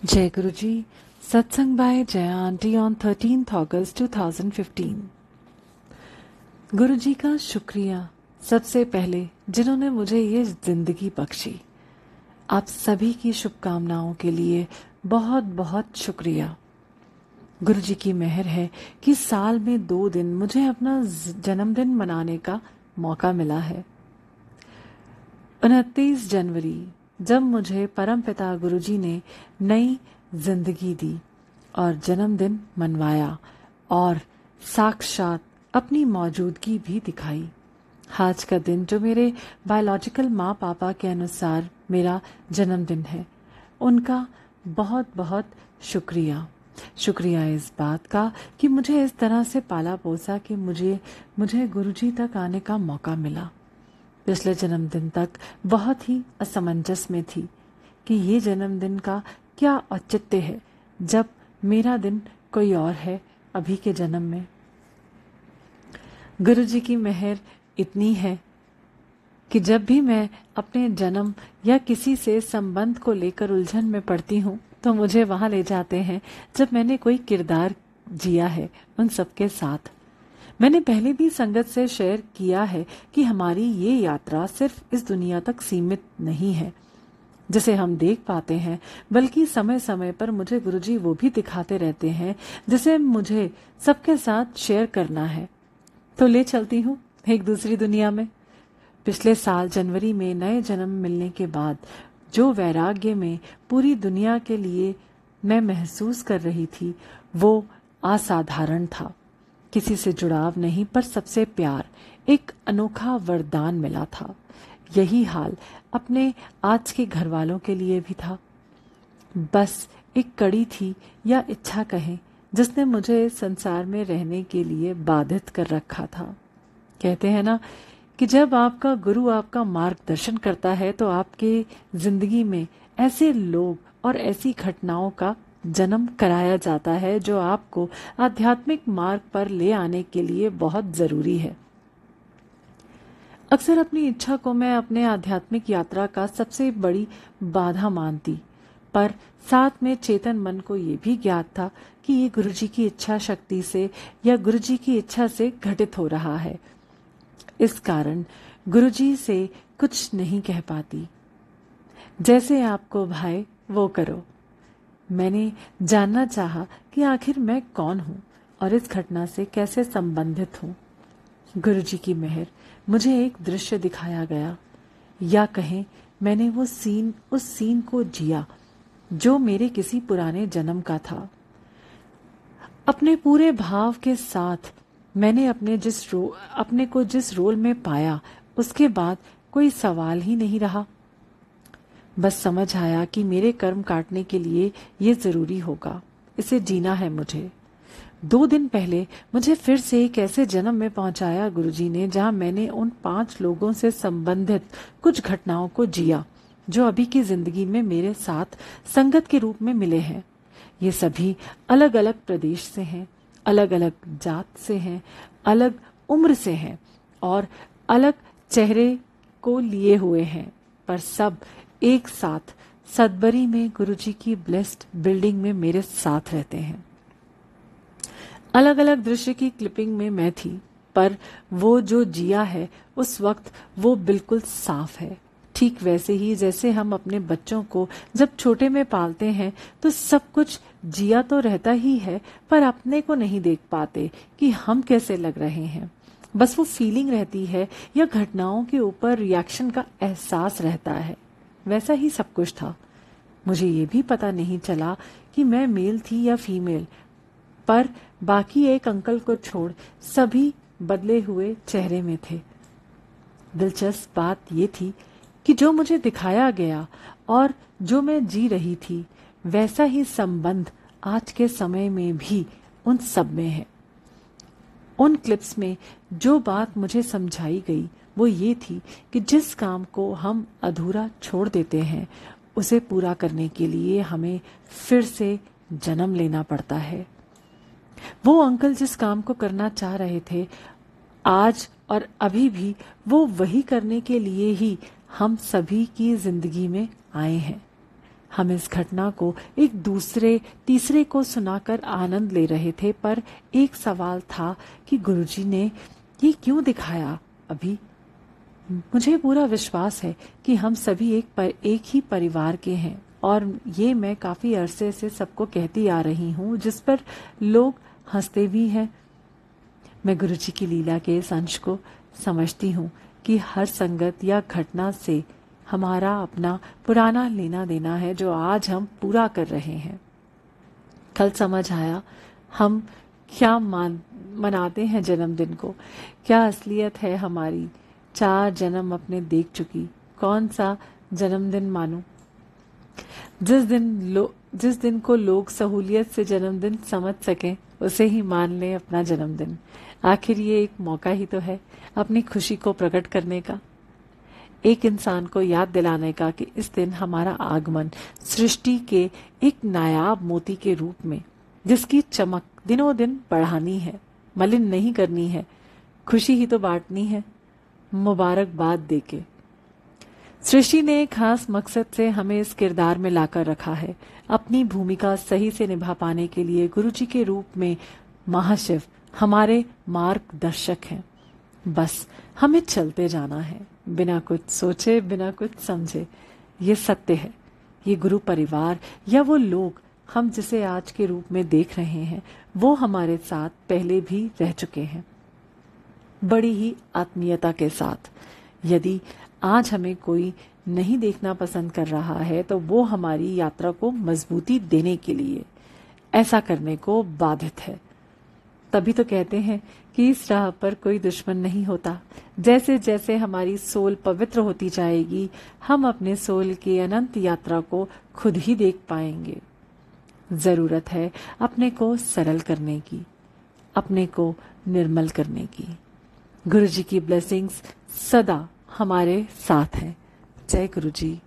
जय Guru ji. Satsang by Jaya aunty on 13th August 2015। गुरु जी का शुक्रिया सबसे पहले जिन्होंने मुझे ये जिंदगी बख्शी। आप सभी की शुभकामनाओं के लिए बहुत बहुत शुक्रिया। गुरु जी की मेहर है कि साल में 2 दिन मुझे अपना जन्मदिन मनाने का मौका मिला है। 29 जनवरी जब मुझे परमपिता गुरुजी ने नई जिंदगी दी और जन्मदिन मनवाया और साक्षात अपनी मौजूदगी भी दिखाई। आज का दिन जो मेरे बायोलॉजिकल माँ पापा के अनुसार मेरा जन्मदिन है, उनका बहुत बहुत शुक्रिया। शुक्रिया इस बात का कि मुझे इस तरह से पाला पोसा कि मुझे गुरुजी तक आने का मौका मिला। पिछले जन्मदिन तक बहुत ही असमंजस में थी कि ये जन्मदिन का क्या औचित्य है जब मेरा दिन कोई और है अभी के जन्म में। गुरु जी की मेहर इतनी है कि जब भी मैं अपने जन्म या किसी से संबंध को लेकर उलझन में पड़ती हूँ तो मुझे वहां ले जाते हैं जब मैंने कोई किरदार जिया है उन सबके साथ। मैंने पहले भी संगत से शेयर किया है कि हमारी ये यात्रा सिर्फ इस दुनिया तक सीमित नहीं है जिसे हम देख पाते हैं, बल्कि समय समय पर मुझे गुरुजी वो भी दिखाते रहते हैं जिसे मुझे सबके साथ शेयर करना है। तो ले चलती हूँ एक दूसरी दुनिया में। पिछले साल जनवरी में नए जन्म मिलने के बाद जो वैराग्य में पूरी दुनिया के लिए मैं महसूस कर रही थी वो असाधारण था। किसी से जुड़ाव नहीं पर सबसे प्यार, एक अनोखा वरदान मिला था। यही हाल अपने आज के घर वालों के लिए भी था। बस एक कड़ी थी या इच्छा कहें जिसने मुझे इस संसार में रहने के लिए बाधित कर रखा था। कहते हैं ना कि जब आपका गुरु आपका मार्गदर्शन करता है तो आपके जिंदगी में ऐसे लोग और ऐसी घटनाओं का जन्म कराया जाता है जो आपको आध्यात्मिक मार्ग पर ले आने के लिए बहुत जरूरी है। अक्सर अपनी इच्छा को मैं अपने आध्यात्मिक यात्रा का सबसे बड़ी बाधा मानती, पर साथ में चेतन मन को ये भी ज्ञात था कि ये गुरुजी की इच्छा शक्ति से या गुरुजी की इच्छा से घटित हो रहा है। इस कारण गुरुजी से कुछ नहीं कह पाती। जैसे आपको भाए वो करो। मैंने जानना चाहा कि आखिर मैं कौन हूँ और इस घटना से कैसे संबंधित हूँ। गुरुजी की मेहर मुझे एक दृश्य दिखाया गया, या कहें मैंने उस सीन को जिया जो मेरे किसी पुराने जन्म का था। अपने पूरे भाव के साथ मैंने अपने को जिस रोल में पाया उसके बाद कोई सवाल ही नहीं रहा। बस समझ आया कि मेरे कर्म काटने के लिए ये जरूरी होगा, इसे जीना है मुझे। 2 दिन पहले मुझे फिर से एक ऐसे जन्म में पहुंचाया गुरुजी ने जहां मैंने उन 5 लोगों से संबंधित कुछ घटनाओं को जिया जो अभी की जिंदगी में मेरे साथ संगत के रूप में मिले हैं। ये सभी अलग अलग प्रदेश से हैं, अलग अलग जात से हैं, अलग उम्र से हैं और अलग चेहरे को लिए हुए हैं, पर सब एक साथ सदबरी में गुरुजी की ब्लेस्ड बिल्डिंग में मेरे साथ रहते हैं। अलग अलग दृश्य की क्लिपिंग में मैं थी, पर वो जो जिया है उस वक्त वो बिल्कुल साफ है। ठीक वैसे ही जैसे हम अपने बच्चों को जब छोटे में पालते हैं तो सब कुछ जिया तो रहता ही है, पर अपने को नहीं देख पाते कि हम कैसे लग रहे हैं। बस वो फीलिंग रहती है या घटनाओं के ऊपर रिएक्शन का एहसास रहता है। वैसा ही सब कुछ था। मुझे ये भी पता नहीं चला कि मैं मेल थी या फीमेल, पर बाकी एक अंकल को छोड़ सभी बदले हुए चेहरे में थे। दिलचस्प बात ये थी कि जो मुझे दिखाया गया और जो मैं जी रही थी वैसा ही संबंध आज के समय में भी उन सब में है। उन क्लिप्स में जो बात मुझे समझाई गई वो ये थी कि जिस काम को हम अधूरा छोड़ देते हैं उसे पूरा करने के लिए हमें फिर से जन्म लेना पड़ता है। वो अंकल जिस काम को करना चाह रहे थे आज और अभी भी वो वही करने के लिए ही हम सभी की जिंदगी में आए हैं। हम इस घटना को एक दूसरे तीसरे को सुनाकर आनंद ले रहे थे, पर एक सवाल था कि गुरुजी ने ये क्यों दिखाया। अभी मुझे पूरा विश्वास है कि हम सभी एक ही परिवार के हैं, और ये मैं काफी अरसे से सबको कहती आ रही हूँ, जिस पर लोग हंसते भी हैं। मैं गुरुजी की लीला के इस अंश को समझती हूँ कि हर संगत या घटना से हमारा अपना पुराना लेना देना है, जो आज हम पूरा कर रहे हैं। कल समझ आया हम क्या मनाते हैं जन्मदिन को, क्या असलियत है हमारी। 4 जन्म अपने देख चुकी, कौन सा जन्मदिन मानूं। जिस दिन को लोग सहूलियत से जन्मदिन समझ सकें, उसे ही मान लें अपना जन्मदिन। आखिर ये एक मौका ही तो है अपनी खुशी को प्रकट करने का, एक इंसान को याद दिलाने का कि इस दिन हमारा आगमन सृष्टि के एक नायाब मोती के रूप में, जिसकी चमक दिनों दिन बढ़ानी है, मलिन नहीं करनी है, खुशी ही तो बांटनी है, मुबारकबाद देके। सृष्टि ने एक खास मकसद से हमें इस किरदार में लाकर रखा है। अपनी भूमिका सही से निभा पाने के लिए गुरुजी के रूप में महाशिव हमारे मार्गदर्शक हैं। बस हमें चलते जाना है, बिना कुछ सोचे, बिना कुछ समझे। ये सत्य है। ये गुरु परिवार या वो लोग हम जिसे आज के रूप में देख रहे हैं, वो हमारे साथ पहले भी रह चुके हैं, बड़ी ही आत्मीयता के साथ। यदि आज हमें कोई नहीं देखना पसंद कर रहा है, तो वो हमारी यात्रा को मजबूती देने के लिए ऐसा करने को बाधित है। तभी तो कहते हैं कि इस राह पर कोई दुश्मन नहीं होता। जैसे जैसे हमारी सोल पवित्र होती जाएगी, हम अपने सोल की अनंत यात्रा को खुद ही देख पाएंगे। जरूरत है अपने को सरल करने की, अपने को निर्मल करने की। गुरुजी की ब्लेसिंग्स सदा हमारे साथ हैं। जय गुरुजी।